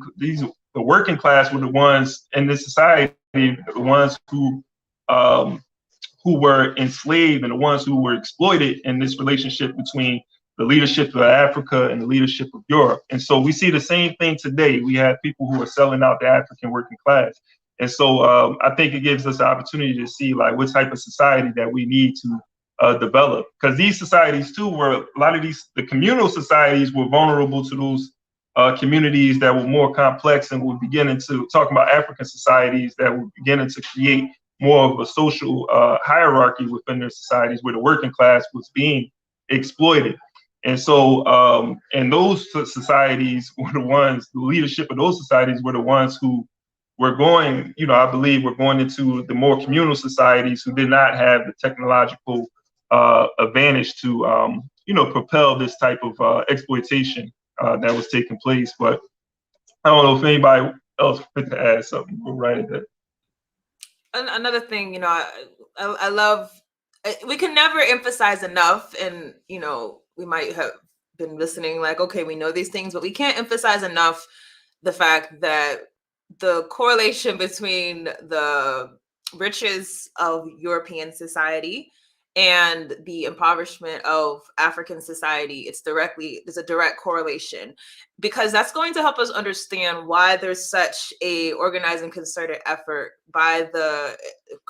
class were the ones in this society, the ones who were enslaved and the ones who were exploited in this relationship between the leadership of Africa and the leadership of Europe. And so we see the same thing today. We have people who are selling out the African working class. And so I think it gives us the opportunity to see, like, what type of society that we need to develop. Because these societies too the communal societies were vulnerable to those communities that were more complex, and we're beginning to talk about African societies that were beginning to create more of a social hierarchy within their societies where the working class was being exploited. And so, and those societies were the ones, the leadership of those societies were the ones who were going, I believe we're going into the more communal societies who did not have the technological advantage to, propel this type of exploitation that was taking place. But I don't know if anybody else would to add something. We'll write it there. Another thing, I love, we can never emphasize enough, and, we might have been listening like, okay, we know these things, but we can't emphasize enough the fact that the correlation between the riches of European society and the impoverishment of African society, there's a direct correlation, because that's going to help us understand why there's such a organized and concerted effort by the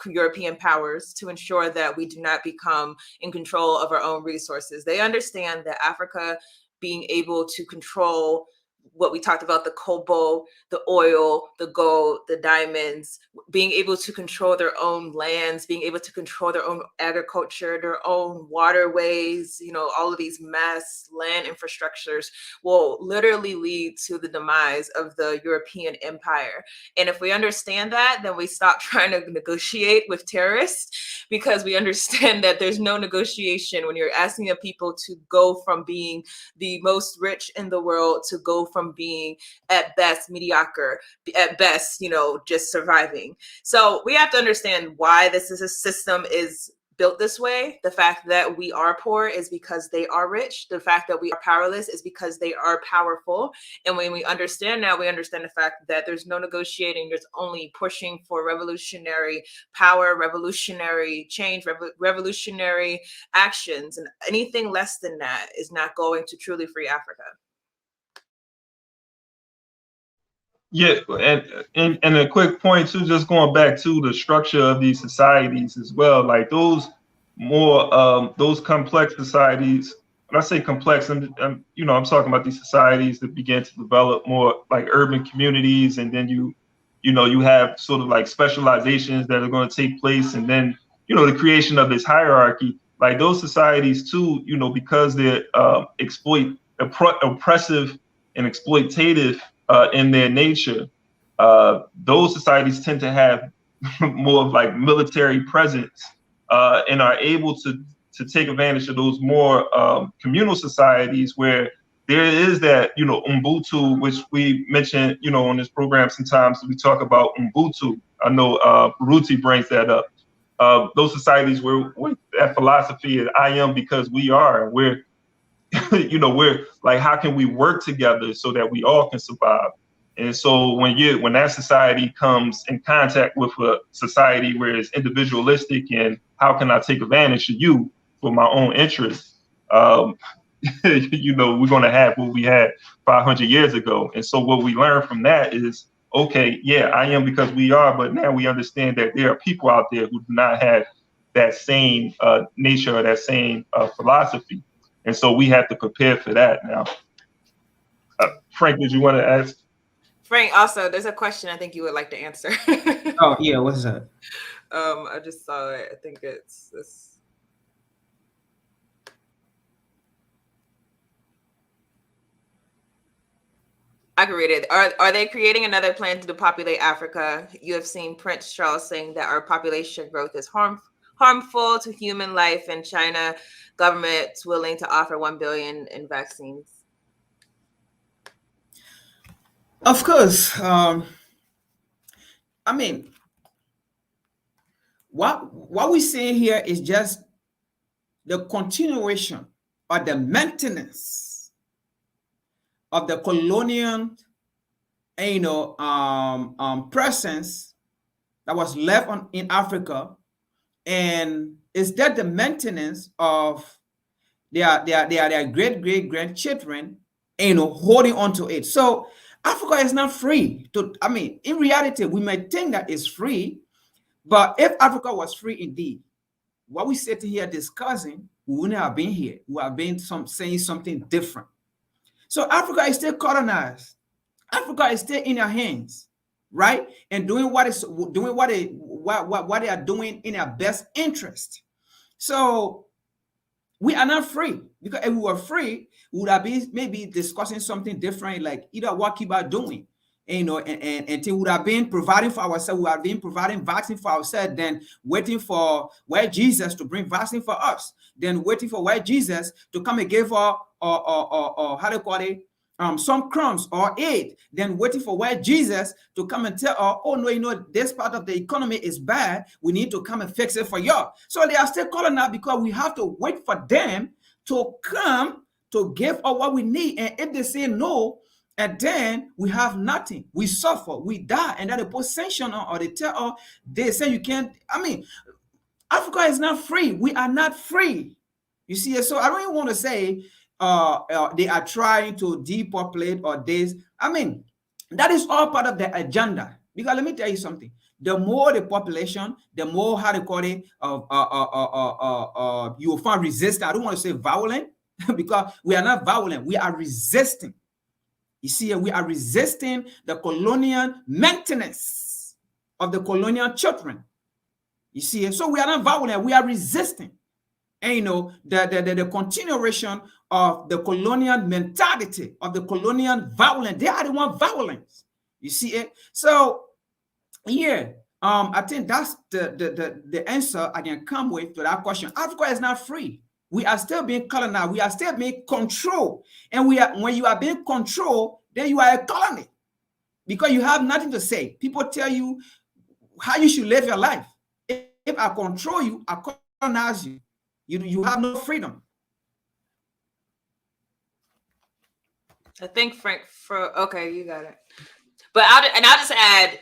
European powers to ensure that we do not become in control of our own resources. They understand that Africa being able to control what we talked about, the cobalt, the oil, the gold, the diamonds, being able to control their own lands, being able to control their own agriculture, their own waterways, all of these mass land infrastructures will literally lead to the demise of the European empire. And if we understand that, then we stop trying to negotiate with terrorists, because we understand that there's no negotiation when you're asking a people to go from being the most rich in the world to go from being at best mediocre, at best, just surviving. So we have to understand why this is a system is built this way. The fact that we are poor is because they are rich. The fact that we are powerless is because they are powerful. And when we understand that, we understand the fact that there's no negotiating. There's only pushing for revolutionary power, revolutionary change, revolutionary actions. And anything less than that is not going to truly free Africa. Yeah, and a quick point too, just going back to the structure of these societies as well, like those complex societies. When I say complex, I'm talking about these societies that begin to develop more like urban communities, and then you have sort of like specializations that are going to take place, and then the creation of this hierarchy. Like those societies too, because they're oppressive and exploitative in their nature, those societies tend to have more of like military presence and are able to take advantage of those more communal societies where there is that, Ubuntu, which we mentioned, on this program sometimes we talk about Ubuntu. I know Ruti brings that up. Those societies where that philosophy is I am because we are, we're we're like, how can we work together so that we all can survive? And so when that society comes in contact with a society where it's individualistic and how can I take advantage of you for my own interests, we're going to have what we had 500 years ago. And so what we learn from that is, okay, yeah, I am because we are, but now we understand that there are people out there who do not have that same nature or that same philosophy. And so we have to prepare for that now. Frank, did you want to ask? Frank, also, there's a question I think you would like to answer. Oh, yeah, what's that? I just saw it. I think it's this. I can read it. Are they creating another plan to depopulate Africa? You have seen Prince Charles saying that our population growth is harmful to human life, and China government's willing to offer 1 billion in vaccines. Of course. I mean, what we're seeing here is just the continuation or the maintenance of the colonial, presence that was left in Africa, and is that the maintenance of their great grandchildren, holding on to it. So Africa is not free to. I mean, in reality, we may think that it's free, but if Africa was free indeed, what we sitting here discussing, we wouldn't have been here. We have been saying something different. So Africa is still colonized. Africa is still in their hands, right? And doing what they are doing in their best interest. So we are not free, because if we were free, we would have been maybe discussing something different, like either what Cuba doing, and would have been providing for ourselves. We would have been providing vaccine for ourselves, then waiting for white Jesus to bring vaccine for us, then waiting for white Jesus to come and give us how do you call it, some crumbs or aid, then waiting for white Jesus to come and tell us, oh no, this part of the economy is bad, we need to come and fix it for y'all. So they are still calling out because we have to wait for them to come to give us what we need. And if they say no, and then we have nothing, we suffer, we die, and then they put sanction on, or they tell us, they say you can't. I mean, Africa is not free. We are not free. You see, so I don't even want to say they are trying to depopulate or this. I mean, that is all part of the agenda. Because let me tell you something. The more the population, the more, how to call it, you will find resistance. I don't want to say violent, because we are not violent. We are resisting. You see, we are resisting the colonial maintenance of the colonial children. You see, so we are not violent. We are resisting. And the continuation of the colonial mentality, of the colonial violence. They are the one violence. You see it? So yeah, I think that's the answer I can come with to that question. Africa is not free. We are still being colonized. We are still being controlled. And when you are being controlled, then you are a colony, because you have nothing to say. People tell you how you should live your life. If I control you, I colonize you. You have no freedom. I think Frank, okay, you got it. But I'll just add,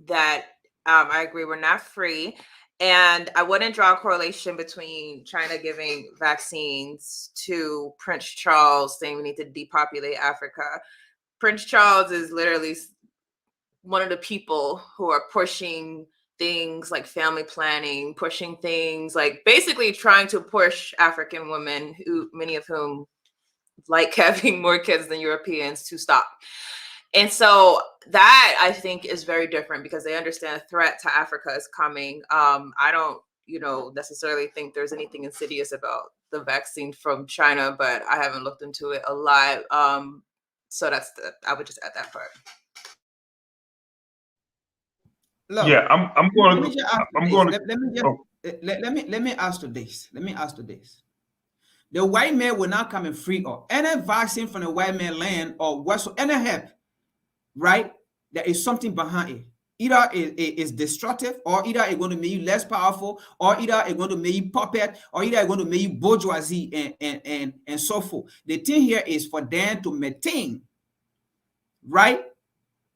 that I agree, we're not free. And I wouldn't draw a correlation between China giving vaccines to Prince Charles saying we need to depopulate Africa. Prince Charles is literally one of the people who are pushing things like family planning, pushing things like basically trying to push African women, who many of whom like having more kids than Europeans, to stop. And so that, I think, is very different, because they understand a threat to Africa is coming. I don't, necessarily think there's anything insidious about the vaccine from China, but I haven't looked into it a lot. So I would just add that part. Look, yeah, I'm going to. Let me ask you this. The white man will not come and free or any vaccine from the white man land or whatsoever, any help, right? There is something behind it. Either it is destructive, or either it's going to make you less powerful, or either it's going to make you puppet, or either it's going to make you bourgeoisie and so forth. The thing here is for them to maintain, right?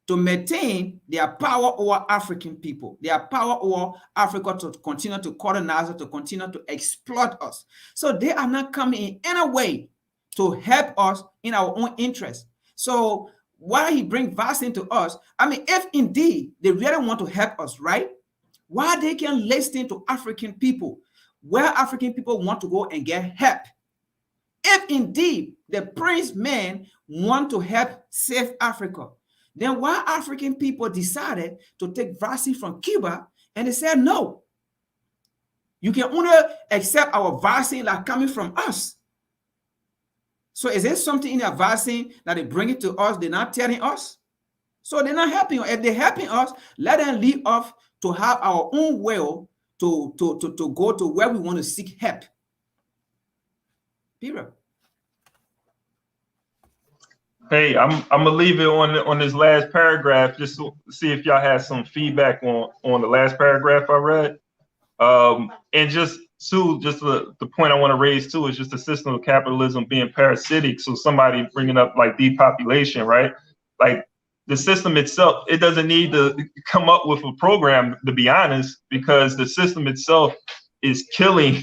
To maintain their power over African people, their power over Africa, to continue to colonize us, to continue to exploit us. So they are not coming in any way to help us in our own interest. So why he bring vaccine to us? I mean, if indeed they really want to help us, right? Why they can listen to African people, where African people want to go and get help. If indeed the prince men want to help save Africa, then why African people decided to take vaccine from Cuba and they said, no, you can only accept our vaccine like coming from us. So is there something in their vaccine that they bring it to us, they're not telling us? So they're not helping us. If they're helping us, let them leave off to have our own will to go to where we want to seek help. Period. Hey, I'm gonna leave it on this last paragraph just to see if y'all had some feedback on the last paragraph I read. And just the point I want to raise too is just the system of capitalism being parasitic. So somebody bringing up like depopulation, right? Like the system itself, it doesn't need to come up with a program, to be honest, because the system itself is killing.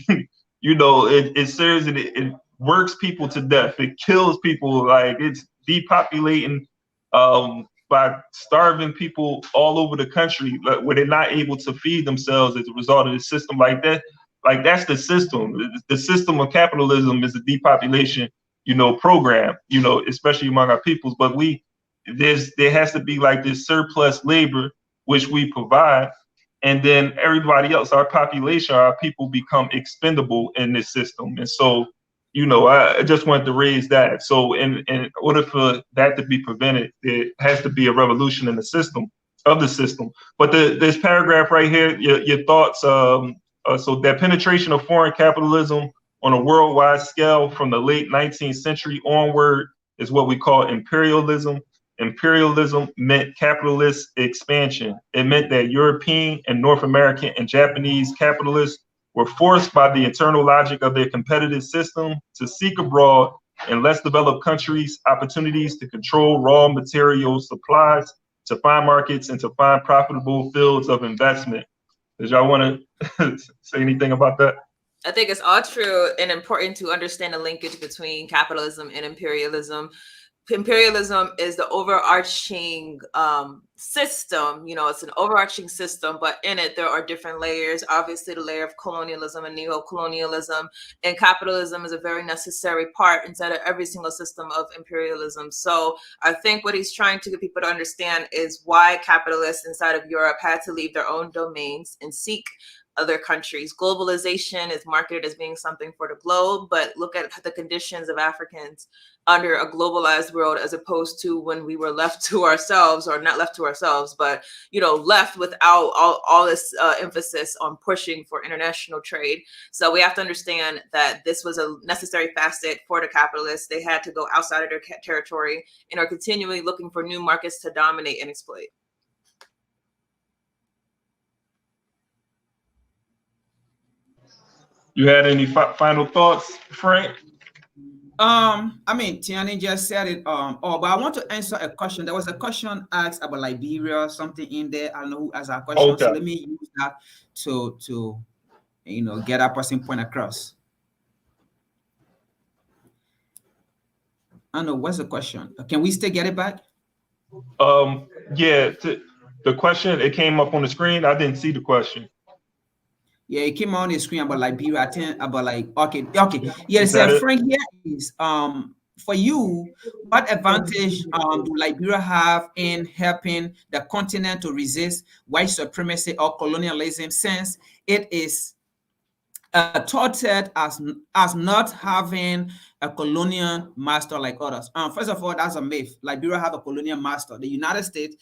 It serves it works people to death. It kills people. Like it's depopulating by starving people all over the country where they're not able to feed themselves as a result of the system like that. Like that's the system. The system of capitalism is a depopulation, program, especially among our peoples. But there has to be like this surplus labor, which we provide. And then everybody else, our population, our people become expendable in this system. And so, I just wanted to raise that. So in order for that to be prevented, there has to be a revolution in the system. But this paragraph right here, your thoughts, so that penetration of foreign capitalism on a worldwide scale from the late 19th century onward is what we call imperialism. Imperialism meant capitalist expansion. It meant that European and North American and Japanese capitalists were forced by the internal logic of their competitive system to seek abroad in less developed countries opportunities to control raw material supplies, to find markets, and to find profitable fields of investment. Did y'all want to say anything about that? I think it's all true and important to understand the linkage between capitalism and imperialism. Imperialism is the overarching system. It's an overarching system, but in it there are different layers. Obviously the layer of colonialism and neo-colonialism, and capitalism is a very necessary part inside of every single system of imperialism. So I think what he's trying to get people to understand is why capitalists inside of Europe had to leave their own domains and seek other countries. Globalization is marketed as being something for the globe, but look at the conditions of Africans under a globalized world as opposed to when we were left to ourselves, or not left to ourselves, but left without all this emphasis on pushing for international trade. So we have to understand that this was a necessary facet for the capitalists. They had to go outside of their territory and are continually looking for new markets to dominate and exploit. You had any final thoughts, Frank? Tyranny just said it. But I want to answer a question. There was a question asked about Liberia, something in there. I don't know who asked that question. Okay. So let me use that to get that person point across. I don't know, what's the question? Can we still get it back? Yeah, the question, it came up on the screen. I didn't see the question. Yeah, it came on the screen about Liberia. I think about okay. Yeah, so Frank, here is for you, what advantage do Liberia have in helping the continent to resist white supremacy or colonialism, since it is touted as not having a colonial master like others? First of all, that's a myth. Liberia have a colonial master. The United States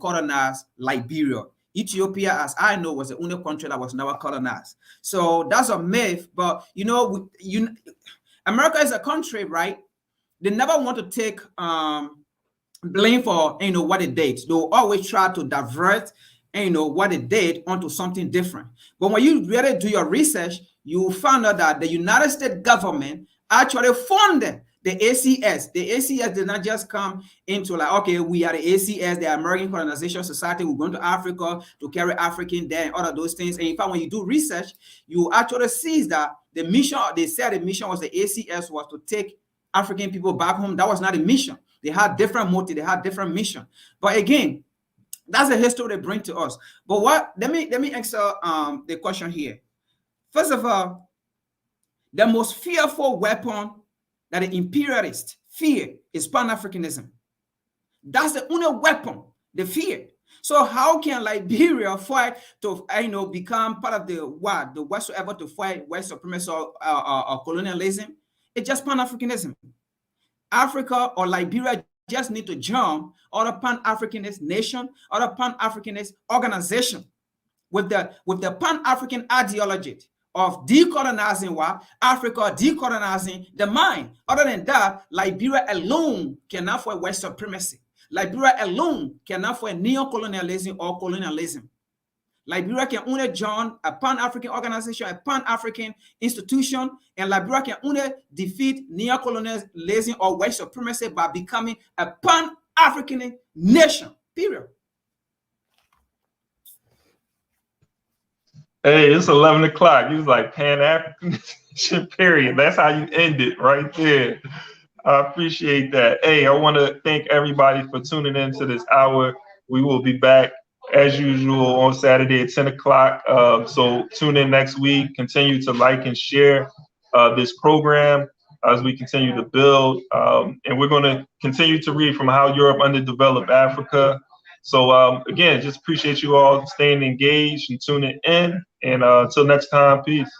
colonized Liberia. Ethiopia, as I know, was the only country that was never colonized. So that's a myth. But America is a country, right? They never want to take blame for what they did. They'll always try to divert what they did onto something different. But when you really do your research, you will find out that the United States government actually funded the ACS. The ACS did not just come into like, okay, we are the ACS, the American Colonization Society, we're going to Africa to carry African there and all of those things. And in fact, when you do research, you actually see that the mission, they said the mission was the ACS was to take African people back home. That was not a mission. They had different motives, they had different mission. But again, That's the history they bring to us. But what? Let me answer the question here. First of all, the most fearful weapon that the imperialists fear is Pan-Africanism. That's the only weapon they fear. So how can Liberia fight to become part of the whatsoever to fight white supremacy or colonialism? It's just Pan-Africanism. Africa or Liberia just need to join other Pan-Africanist nation, other Pan-Africanist organization with the Pan-African ideology of decolonizing Africa, decolonizing the mind. Other than that, Liberia alone cannot fight white supremacy. Liberia alone cannot fight neo-colonialism or colonialism. Liberia can only join a Pan-African organization, a Pan-African institution, and Liberia can only defeat neo-colonialism or white supremacy by becoming a Pan-African nation, period. Hey, it's 11 o'clock. He was like Pan-African, period. That's how you end it right there. I appreciate that. Hey, I want to thank everybody for tuning in to this hour. We will be back as usual on Saturday at 10 o'clock. So tune in next week. Continue to like and share this program as we continue to build. And we're going to continue to read from How Europe Underdeveloped Africa. So again, just appreciate you all staying engaged and tuning in. And until next time, peace.